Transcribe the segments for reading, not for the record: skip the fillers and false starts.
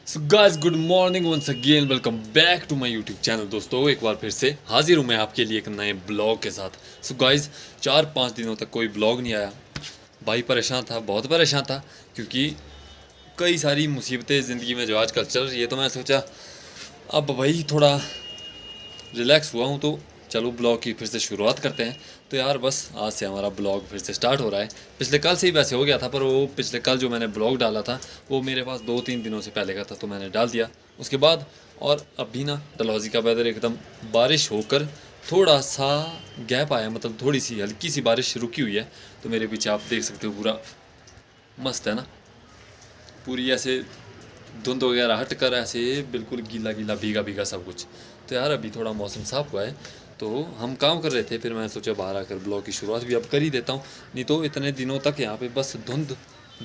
So guys good morning once again welcome back to my YouTube channel. दोस्तों एक बार फिर से हाजिर हूँ मैं आपके लिए एक नए ब्लॉग के साथ। सो गाइस 4-5 दिनों तक कोई ब्लॉग नहीं आया। भाई परेशान था, बहुत परेशान था, क्योंकि कई सारी मुसीबतें ज़िंदगी में जो आजकल चल रही है, तो मैं सोचा अब भाई थोड़ा रिलैक्स हुआ हूँ तो चलो ब्लॉग की फिर से शुरुआत करते हैं। तो यार बस आज से हमारा ब्लॉग फिर से स्टार्ट हो रहा है। पिछले कल से ही वैसे हो गया था, पर वो पिछले कल जो मैंने ब्लॉग डाला था वो मेरे पास 2-3 दिनों से पहले का था, तो मैंने डाल दिया उसके बाद। और अभी ना डलहौजी का वेदर एकदम बारिश होकर थोड़ा सा गैप आया, मतलब थोड़ी सी हल्की सी बारिश रुकी हुई है। तो मेरे पीछे आप देख सकते हो, पूरा मस्त है ना, पूरी ऐसे धुंध वगैरह हट कर ऐसे बिल्कुल गीला गीला भीगा भीगा सब कुछ। तो यार अभी थोड़ा मौसम साफ हुआ है, तो हम काम कर रहे थे, फिर मैं सोचा बाहर आकर ब्लॉग की शुरुआत भी अब कर ही देता हूँ। नहीं तो इतने दिनों तक यहाँ पे बस धुंध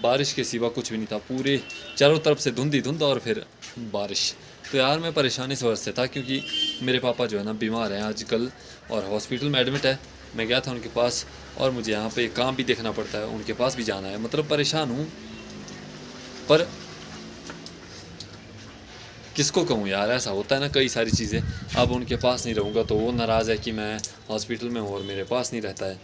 बारिश के सिवा कुछ भी नहीं था, पूरे चारों तरफ से धुंध ही धुंध और फिर बारिश। तो यार मैं परेशानी से वजह से था, क्योंकि मेरे पापा जो है ना बीमार हैं आजकल और हॉस्पिटल में एडमिट है। मैं गया था उनके पास और मुझे यहाँ पे काम भी देखना पड़ता है, उनके पास भी जाना है, मतलब परेशान हूँ। पर किसको कहूँ यार, ऐसा होता है ना कई सारी चीज़ें। अब उनके पास नहीं रहूँगा तो वो नाराज़ है कि मैं हॉस्पिटल में हूँ और मेरे पास नहीं रहता है।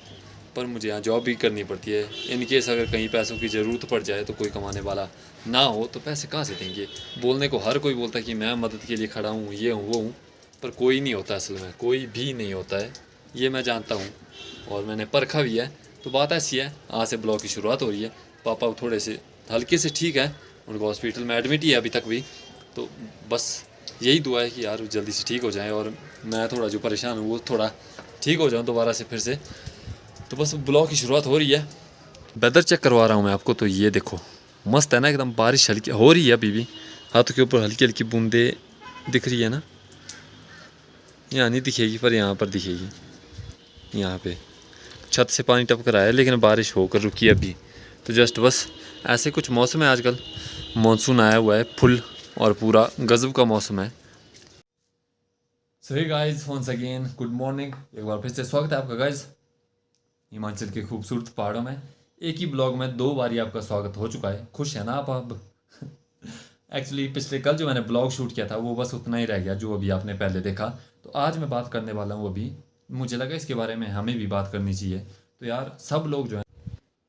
पर मुझे यहाँ जॉब भी करनी पड़ती है, इन केस अगर कहीं पैसों की ज़रूरत पड़ जाए तो कोई कमाने वाला ना हो तो पैसे कहाँ से देंगे। बोलने को हर कोई बोलता है कि मैं मदद के लिए खड़ा हूँ, ये हूँ वो हूँ, पर कोई नहीं होता, असल में कोई भी नहीं होता है, ये मैं जानता हूँ और मैंने परखा भी है। तो बात ऐसी है, आज से ब्लॉग की शुरुआत हो रही है। पापा थोड़े से हल्के से ठीक है, उनको हॉस्पिटल में एडमिट ही है अभी तक भी। तो बस यही दुआ है कि यार जल्दी से ठीक हो जाए और मैं थोड़ा जो परेशान हूँ वो थोड़ा ठीक हो जाऊँ दोबारा से फिर से। तो बस ब्लॉग की शुरुआत हो रही है। वेदर चेक करवा रहा हूँ मैं आपको, तो ये देखो मस्त है ना एकदम, बारिश हल्की हो रही है अभी भी, हाथों के ऊपर हल्की हल्की बूंदे दिख रही है ना। यहाँ नहीं दिखेगी पर यहाँ पर दिखेगी, यहाँ पे छत से पानी टपक रहा है, लेकिन बारिश होकर रुकी है अभी। तो जस्ट बस ऐसे कुछ मौसम है आजकल, मानसून आया हुआ है फुल और पूरा गजब का मौसम है। So hey guys once again good morning, एक बार फिर से स्वागत है आपका गाइस हिमाचल के खूबसूरत पहाड़ों में। एक ही ब्लॉग में 2 बारी आपका स्वागत हो चुका है, खुश है ना आप अब? एक्चुअली पिछले कल जो मैंने ब्लॉग शूट किया था वो बस उतना ही रह गया जो अभी आपने पहले देखा। तो आज मैं बात करने वाला हूँ, अभी मुझे लगा इसके बारे में हमें भी बात करनी चाहिए। तो यार सब लोग जो है,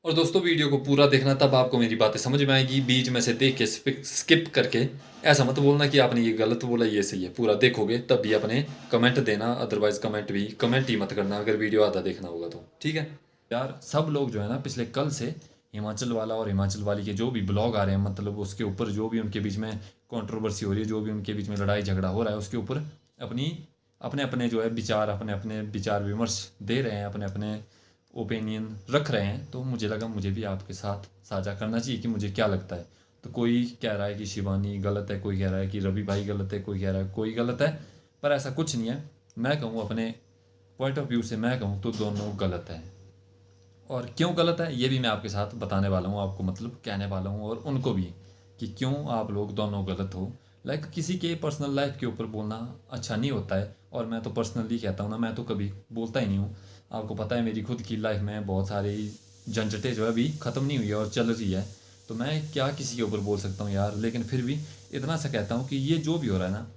और दोस्तों वीडियो को पूरा देखना, तब आपको मेरी बातें समझ में आएगी। बीच में से देख के स्किप करके ऐसा मत बोलना कि आपने ये गलत बोला ये सही है, पूरा देखोगे तब भी अपने कमेंट देना, अदरवाइज कमेंट ही मत करना अगर वीडियो आधा देखना होगा तो, ठीक है। यार सब लोग जो है ना पिछले कल से हिमाचल वाला और हिमाचल वाली के जो भी ब्लॉग आ रहे हैं, मतलब उसके ऊपर जो भी उनके बीच में कंट्रोवर्सी हो रही है, जो भी उनके बीच में लड़ाई झगड़ा हो रहा है, उसके ऊपर अपनी अपने अपने जो है विचार, अपने अपने विचार विमर्श दे रहे हैं, अपने अपने ओपिनियन रख रहे हैं। तो मुझे लगा मुझे भी आपके साथ साझा करना चाहिए कि मुझे क्या लगता है। तो कोई कह रहा है कि शिवानी गलत है, कोई कह रहा है कि रवि भाई गलत है, कोई कह रहा है कोई गलत है, पर ऐसा कुछ नहीं है। मैं कहूँ अपने पॉइंट ऑफ व्यू से, मैं कहूँ तो दोनों गलत है। और क्यों गलत है ये भी मैं आपके साथ बताने वाला हूँ, आपको मतलब कहने वाला हूँ, और उनको भी कि क्यों आप लोग दोनों गलत हो। लाइक किसी के पर्सनल लाइफ के ऊपर बोलना अच्छा नहीं होता है, और मैं तो पर्सनली कहता हूँ ना, मैं तो कभी बोलता ही नहीं हूँ। आपको पता है मेरी खुद की लाइफ में बहुत सारी झंझटें जो है अभी ख़त्म नहीं हुई है और चल रही है, तो मैं क्या किसी के ऊपर बोल सकता हूँ यार। लेकिन फिर भी इतना सा कहता हूँ कि ये जो भी हो रहा है ना,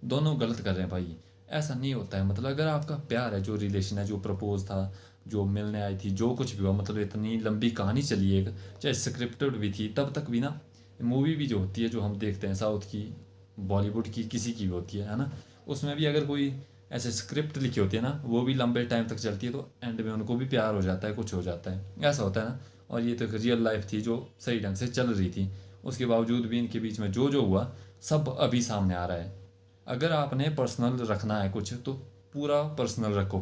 दोनों गलत कर रहे हैं भाई। ऐसा नहीं होता है, मतलब अगर आपका प्यार है, जो रिलेशन है, जो प्रपोज था, जो मिलने आई थी, जो कुछ भी हुआ, मतलब इतनी लंबी कहानी चली एक, चाहे स्क्रिप्टेड भी थी, तब तक भी ना, मूवी भी जो होती है जो हम देखते हैं साउथ की, बॉलीवुड की, किसी की भी होती है ना, उसमें भी अगर कोई ऐसे स्क्रिप्ट लिखी होती है ना, वो भी लंबे टाइम तक चलती है, तो एंड में उनको भी प्यार हो जाता है, कुछ हो जाता है, ऐसा होता है ना। और ये तो एक रियल लाइफ थी जो सही ढंग से चल रही थी, उसके बावजूद भी इनके बीच में जो जो हुआ सब अभी सामने आ रहा है। अगर आपने पर्सनल रखना है कुछ तो पूरा पर्सनल रखो,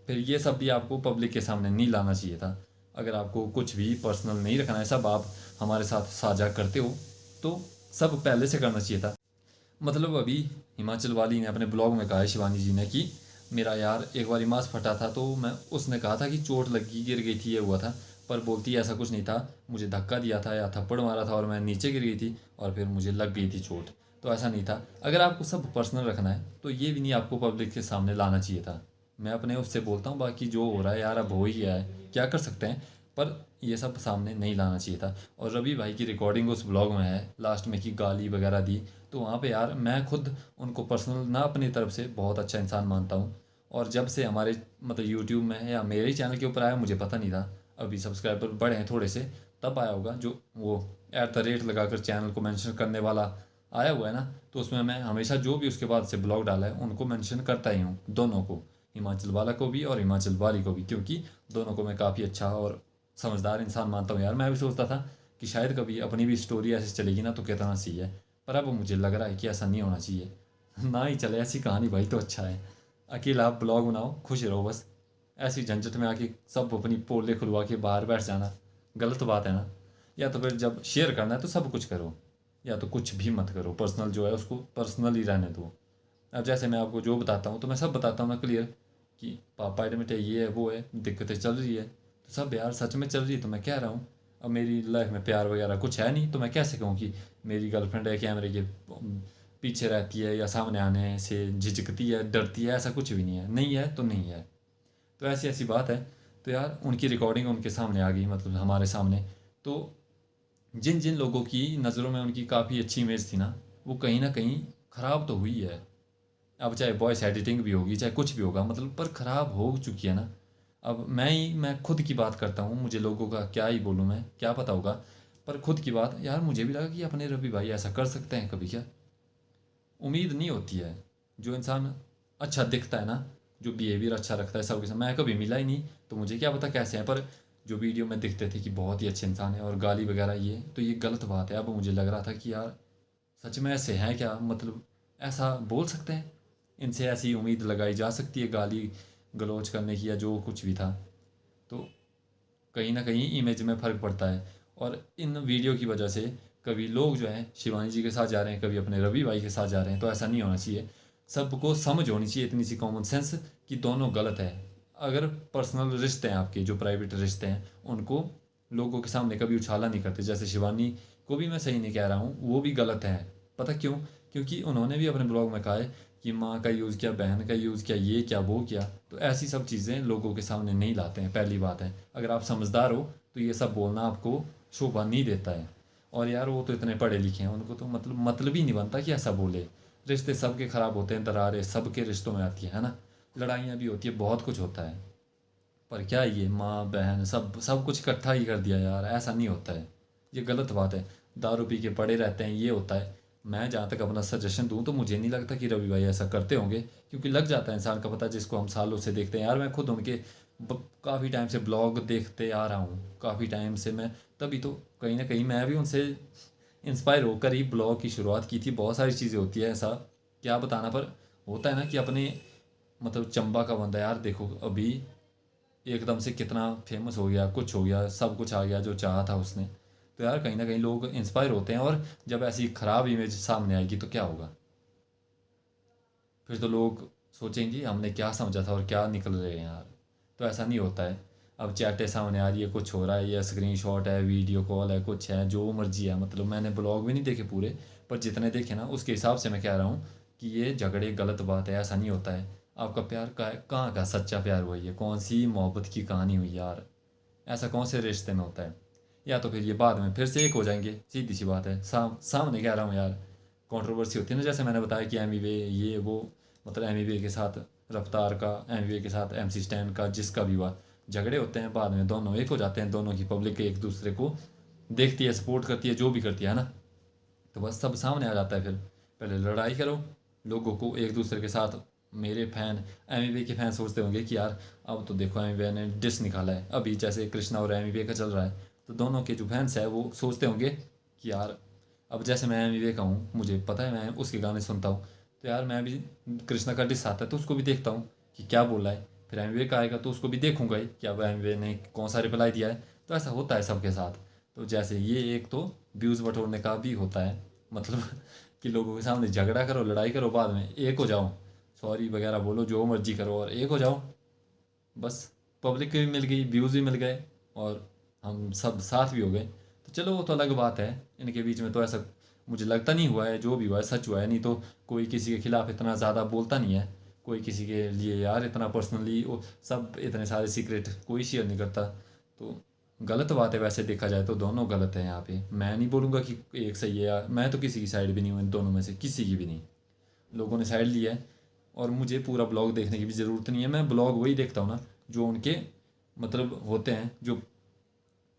फिर ये सब भी आपको पब्लिक के सामने नहीं लाना चाहिए था। अगर आपको कुछ भी पर्सनल नहीं रखना है, सब आप हमारे साथ साझा करते हो, तो सब पहले से करना चाहिए था। मतलब अभी हिमाचल वाली ने अपने ब्लॉग में कहा है, शिवानी जी ने, कि मेरा यार एक बार मांस फटा था, तो मैं उसने कहा था कि चोट लगी, गिर गई थी, ये हुआ था, पर बोलती ऐसा कुछ नहीं था, मुझे धक्का दिया था या थप्पड़ मारा था और मैं नीचे गिर गई थी और फिर मुझे लग गई थी चोट, तो ऐसा नहीं था। अगर आपको सब पर्सनल रखना है तो ये भी नहीं आपको पब्लिक के सामने लाना चाहिए था। मैं अपने उससे बोलता हूँ, बाकी जो हो रहा है यार अब हो ही गया है, क्या कर सकते हैं। पर ये सब सामने नहीं लाना चाहिए था। और रवि भाई की रिकॉर्डिंग उस ब्लॉग में है लास्ट में कि गाली वगैरह दी, तो वहाँ पे यार मैं खुद उनको पर्सनल ना अपनी तरफ से बहुत अच्छा इंसान मानता हूँ। और जब से हमारे मतलब यूट्यूब में या मेरे ही चैनल के ऊपर आया, मुझे पता नहीं था, अभी सब्सक्राइबर बढ़े हैं थोड़े से, तब आया होगा, जो वो @ लगाकर चैनल को मेंशन करने वाला आया हुआ है ना, तो उसमें मैं हमेशा जो भी उसके बाद से ब्लॉग डाला है उनको मेंशन करता ही हूँ, दोनों को, हिमाचल वाला को भी और हिमाचल वाली को भी, क्योंकि दोनों को मैं काफ़ी अच्छा और समझदार इंसान मानता हूँ यार। मैं भी सोचता था कि शायद कभी अपनी भी स्टोरी ऐसे चलेगी ना तो कितना सही है, पर अब मुझे लग रहा है कि ऐसा नहीं होना चाहिए। ना ही चले ऐसी कहानी भाई तो अच्छा है। अकेला आप ब्लॉग बनाओ, खुश रहो बस। ऐसी झंझट में आके सब अपनी पोले खुलवा के बाहर बैठ जाना गलत बात है ना। या तो फिर जब शेयर करना है तो सब कुछ करो, या तो कुछ भी मत करो, पर्सनल जो है उसको पर्सनल ही रहने दो। अब जैसे मैं आपको जो बताता हूँ तो मैं सब बताता हूँ ना क्लियर, कि पापा एडमिट है, ये है वो है, दिक्कतें चल रही है, तो सब यार सच में चल रही है तो मैं कह रहा हूँ। अब मेरी लाइफ में प्यार वगैरह कुछ है नहीं, तो मैं कैसे कहूँ कि मेरी गर्लफ्रेंड है कैमरे के पीछे रहती है या सामने आने से झिझकती है, डरती है, ऐसा कुछ भी नहीं है। नहीं है तो नहीं है, तो ऐसी ऐसी बात है। तो यार उनकी रिकॉर्डिंग उनके सामने आ गई, मतलब हमारे सामने, तो जिन जिन लोगों की नज़रों में उनकी काफ़ी अच्छी इमेज थी ना, वो कहीं ना कहीं ख़राब तो हुई है। अब चाहे वॉइस एडिटिंग भी होगी, चाहे कुछ भी होगा, मतलब पर ख़राब हो चुकी है ना। अब मैं खुद की बात करता हूँ, मुझे लोगों का क्या ही बोलूँ, मैं क्या पता होगा, पर खुद की बात यार, मुझे भी लगा कि अपने रवि भाई ऐसा कर सकते हैं कभी क्या। उम्मीद नहीं होती है। जो इंसान अच्छा दिखता है ना, जो बिहेवियर अच्छा रखता है सबके साथ, मैं कभी मिला ही नहीं तो मुझे क्या पता कैसे हैं, पर जो वीडियो में दिखते थे कि बहुत ही अच्छे इंसान है, और गाली वगैरह ये तो ये गलत बात है। अब मुझे लग रहा था कि यार सच में ऐसे हैं क्या, मतलब ऐसा बोल सकते हैं, इनसे ऐसी उम्मीद लगाई जा सकती है गाली गलौज करने की या जो कुछ भी था। तो कहीं ना कहीं इमेज में फ़र्क पड़ता है। और इन वीडियो की वजह से कभी लोग जो हैं शिवानी जी के साथ जा रहे हैं, कभी अपने रवि भाई के साथ जा रहे हैं, तो ऐसा नहीं होना चाहिए। सबको समझ होनी चाहिए, इतनी सी कॉमन सेंस, कि दोनों गलत है। अगर पर्सनल रिश्ते हैं आपके, जो प्राइवेट रिश्ते हैं, उनको लोगों के सामने कभी उछाला नहीं करते। जैसे शिवानी को भी मैं सही नहीं कह रहा हूँ, वो भी गलत है। पता क्यों? क्योंकि उन्होंने भी अपने ब्लॉग में कहा है कि माँ का यूज़ किया, बहन का यूज़ किया, ये क्या वो क्या, तो ऐसी सब चीज़ें लोगों के सामने नहीं लाते हैं। पहली बात है, अगर आप समझदार हो तो ये सब बोलना आपको शोभा नहीं देता है। और यार वो तो इतने पढ़े लिखे हैं, उनको तो मतलब ही नहीं बनता कि ऐसा बोले। रिश्ते सबके ख़राब होते हैं, दरारें सबके रिश्तों में आती है ना, लड़ाइयाँ भी होती है, बहुत कुछ होता है। पर क्या ये माँ बहन सब सब कुछ इकट्ठा ही कर दिया यार, ऐसा नहीं होता है। ये गलत बात है। दारू पी के पड़े रहते हैं, ये होता है। मैं जहाँ तक अपना सजेशन दूँ तो मुझे नहीं लगता कि रवि भाई ऐसा करते होंगे, क्योंकि लग जाता है इंसान का पता, जिसको हम सालों से देखते हैं। यार मैं खुद उनके काफ़ी टाइम से ब्लॉग देखते आ रहा हूँ, काफ़ी टाइम से मैं, तभी तो कहीं ना कहीं मैं भी उनसे इंस्पायर होकर ही ब्लॉग की शुरुआत की थी। बहुत सारी चीज़ें होती है, ऐसा क्या बताना, पर होता है ना कि अपने मतलब चंबा का बंदा यार, देखो अभी एकदम से कितना फेमस हो गया, कुछ हो गया, सब कुछ आ गया जो चाहा था उसने। तो यार कहीं ना कहीं लोग इंस्पायर होते हैं, और जब ऐसी ख़राब इमेज सामने आएगी तो क्या होगा? फिर तो लोग सोचेंगे हमने क्या समझा था और क्या निकल रहे हैं यार। तो ऐसा नहीं होता है। अब चैटें सामने आ रही है, कुछ हो रहा है, या स्क्रीनशॉट है, वीडियो कॉल है, कुछ है, जो मर्जी है, मतलब मैंने ब्लॉग भी नहीं देखे पूरे, पर जितने देखे ना उसके हिसाब से मैं कह रहा हूँ कि ये झगड़े गलत बात है, ऐसा नहीं होता है। आपका प्यार कहाँ का सच्चा प्यार हुआ, ये कौन सी मोहब्बत की कहानी हुई यार? ऐसा कौन से रिश्ते में होता है? या तो फिर ये बाद में फिर से एक हो जाएंगे, सीधी सी बात है। सामने कह रहा हूँ यार, कंट्रोवर्सी होती है ना, जैसे मैंने बताया कि एमी वे ये वो, मतलब एमी वे के साथ रफ्तार का, एमी वे के साथ MC स्टैन का, जिसका भी हुआ, झगड़े होते हैं, बाद में दोनों एक हो जाते हैं, दोनों की पब्लिक एक दूसरे को देखती है, सपोर्ट करती है, जो भी करती है ना, तो बस सब सामने आ जाता है। फिर पहले लड़ाई करो लोगों को एक दूसरे के साथ। मेरे फैन, एमी के फैन सोचते होंगे कि यार अब तो देखो एमी ने डिस निकाला है, अभी जैसे कृष्णा और एमी का चल रहा है, तो दोनों के जो फैंस है वो सोचते होंगे कि यार, अब जैसे मैं एमी का हूँ, मुझे पता है, मैं उसके गाने सुनता हूँ, तो यार मैं भी कृष्णा का डिस आता है तो उसको भी देखता हूँ कि क्या बोला है। फिर एमी का आएगा तो उसको भी देखूंगा ही कि अब एमी ने कौन सा रिप्लाई दिया है। तो ऐसा होता है सबके साथ। तो जैसे ये एक तो व्यूज़ बटोरने का भी होता है, मतलब कि लोगों के सामने झगड़ा करो, लड़ाई करो, बाद में एक हो जाओ, सॉरी वगैरह बोलो, जो मर्जी करो और एक हो जाओ, बस। पब्लिक भी मिल गई, व्यूज़ भी मिल गए, और हम सब साथ भी हो गए। तो चलो वो तो अलग बात है। इनके बीच में तो ऐसा मुझे लगता नहीं हुआ है, जो भी हुआ है सच हुआ है, नहीं तो कोई किसी के खिलाफ इतना ज़्यादा बोलता नहीं है। कोई किसी के लिए यार इतना पर्सनली, सब इतने सारे सीक्रेट कोई शेयर नहीं करता। तो गलत बात है, वैसे देखा जाए तो दोनों गलत है यहाँ पे। मैं नहीं बोलूँगा कि एक सही है, या मैं तो किसी की साइड भी नहीं हूँ इन दोनों में से, किसी की भी नहीं। लोगों ने साइड लिया है और मुझे पूरा ब्लॉग देखने की भी ज़रूरत नहीं है। मैं ब्लॉग वही देखता हूँ ना जो उनके मतलब होते हैं, जो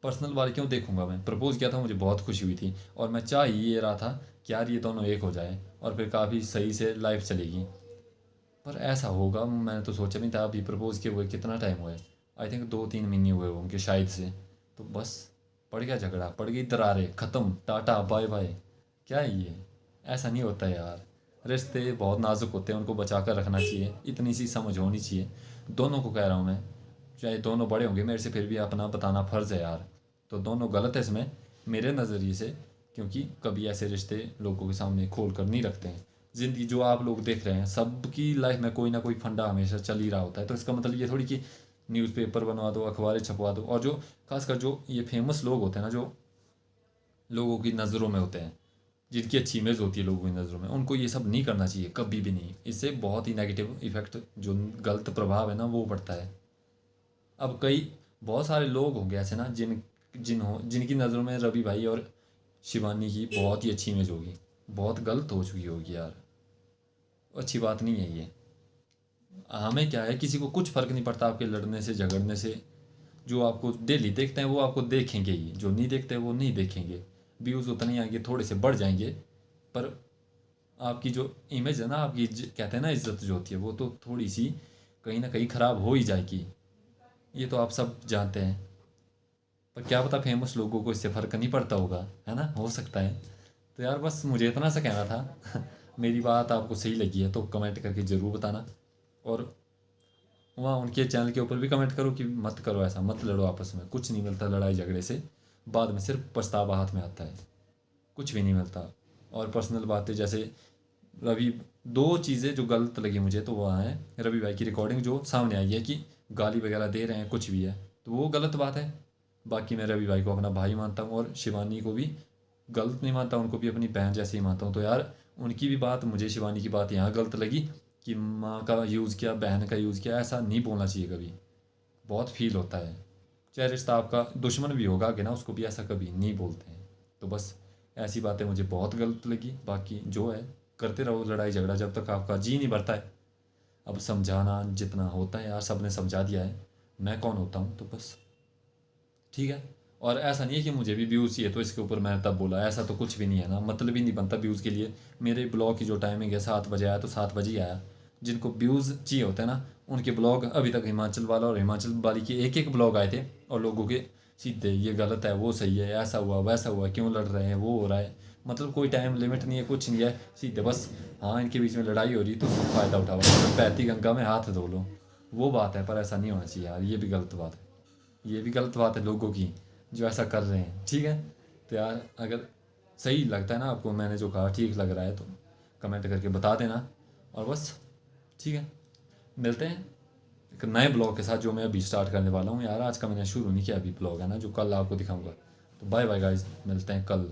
पर्सनल वाले क्यों देखूंगा। मैं प्रपोज़ किया था, मुझे बहुत खुशी हुई थी और मैं चाह ही ये रहा था कि यार ये दोनों एक हो जाए और फिर काफ़ी सही से लाइफ चलेगी। पर ऐसा होगा मैंने तो सोचा नहीं था। अभी प्रपोज़ किए हुए कितना टाइम हुआ है, आई थिंक 2-3 महीने हुए होंगे शायद से। तो बस पड़ गया झगड़ा, पड़ गई दरारें, ख़त्म, टाटा बाय बाय। क्या है ये, ऐसा नहीं होता यार। रिश्ते बहुत नाजुक होते हैं, उनको बचा कर रखना चाहिए, इतनी सी समझ होनी चाहिए। दोनों को कह रहा हूँ मैं, चाहे दोनों बड़े होंगे मेरे से, फिर भी अपना बताना फ़र्ज़ है यार। तो दोनों गलत है इसमें मेरे नज़रिए से, क्योंकि कभी ऐसे रिश्ते लोगों के सामने खोल कर नहीं रखते हैं। ज़िंदगी जो आप लोग देख रहे हैं, सबकी लाइफ में कोई ना कोई फंडा हमेशा चल ही रहा होता है। तो इसका मतलब ये थोड़ी कि न्यूज़पेपर बनवा दो, अखबारें छपवा दो। और जो खासकर जो ये फेमस लोग होते हैं ना, जो लोगों की नज़रों में होते हैं, जिनकी अच्छी इमेज होती है लोगों की नज़रों में, उनको ये सब नहीं करना चाहिए कभी भी नहीं। इससे बहुत ही नेगेटिव इफेक्ट, जो गलत प्रभाव है ना, वो पड़ता है। अब कई बहुत सारे लोग होंगे ऐसे ना, जिनकी नज़रों में रवि भाई और शिवानी की बहुत ही अच्छी इमेज होगी, बहुत गलत हो चुकी होगी यार। अच्छी बात नहीं है ये। हमें क्या है, किसी को कुछ फ़र्क नहीं पड़ता आपके लड़ने से झगड़ने से। जो आपको डेली देखते हैं वो आपको देखेंगे ही, जो नहीं देखते हैं वो नहीं देखेंगे। व्यूज़ उतने ही आएंगे, थोड़े से बढ़ जाएंगे, पर आपकी जो इमेज है ना, आपकी कहते हैं ना इज्जत जो होती है, वो तो थोड़ी सी कहीं ना कहीं ख़राब हो ही जाएगी। ये तो आप सब जानते हैं। पर क्या पता फेमस लोगों को इससे फ़र्क नहीं पड़ता होगा, है ना, हो सकता है। तो यार बस मुझे इतना सा कहना था। मेरी बात आपको सही लगी है तो कमेंट करके ज़रूर बताना। और वहाँ उनके चैनल के ऊपर भी कमेंट करो कि मत करो ऐसा, मत लड़ो आपस में, कुछ नहीं मिलता लड़ाई झगड़े से। बाद में सिर्फ पछतावा हाथ में आता है, कुछ भी नहीं मिलता। और पर्सनल बातें जैसे रवि, दो चीज़ें जो गलत लगी मुझे तो वह है रवि भाई की रिकॉर्डिंग जो सामने आई है कि गाली वगैरह दे रहे हैं, कुछ भी है तो वो गलत बात है। बाकी मैं रवि भाई को अपना भाई मानता हूँ और शिवानी को भी गलत नहीं मानता, उनको भी अपनी बहन जैसे ही मानता हूँ। तो यार उनकी भी बात, मुझे शिवानी की बात यहाँ गलत लगी कि माँ का यूज़ किया, बहन का यूज़ किया, ऐसा नहीं बोलना चाहिए कभी। बहुत फील होता है। चाहे रिश्ता आपका दुश्मन भी होगा आगे ना, उसको भी ऐसा कभी नहीं बोलते हैं। तो बस ऐसी बातें मुझे बहुत गलत लगी। बाकी जो है करते रहो लड़ाई झगड़ा जब तक आपका जी नहीं भरता है। अब समझाना जितना होता है यार, सब ने समझा दिया है, मैं कौन होता हूँ। तो बस ठीक है। और ऐसा नहीं है कि मुझे भी व्यूज़ चाहिए तो इसके ऊपर मैं तब बोला, ऐसा तो कुछ भी नहीं है ना। मतलब ही नहीं बनता व्यूज़ के लिए। मेरे ब्लॉग की जो टाइमिंग है 7 बजे आया तो 7 बजे ही आया। जिनको व्यूज़ चाहिए होते हैं ना, उनके ब्लॉग अभी तक हिमाचल वाला और हिमाचल वाली के एक एक ब्लॉग आए थे, और लोगों के सीधे ये गलत है, वो सही है, ऐसा हुआ वैसा हुआ, क्यों लड़ रहे हैं, वो हो रहा है। मतलब कोई टाइम लिमिट नहीं है, कुछ नहीं है, सीधे बस हाँ इनके बीच में लड़ाई हो रही तो उसका फ़ायदा उठाओ, मतलब बहती गंगा में हाथ धो लो, वो बात है। पर ऐसा नहीं होना चाहिए यार, ये भी गलत बात है। ये भी गलत बात है लोगों की जो ऐसा कर रहे हैं, ठीक है। तो यार अगर सही लगता है ना आपको, मैंने जो कहा ठीक लग रहा है, तो कमेंट करके बता देना। और बस ठीक है, मिलते हैं एक नए ब्लॉग के साथ जो मैं अभी स्टार्ट करने वाला हूँ। यार आज का मैंने शुरू नहीं किया, अभी ब्लॉग है ना जो कल आपको दिखाऊंगा। तो बाय बाय गाइस, मिलते हैं कल।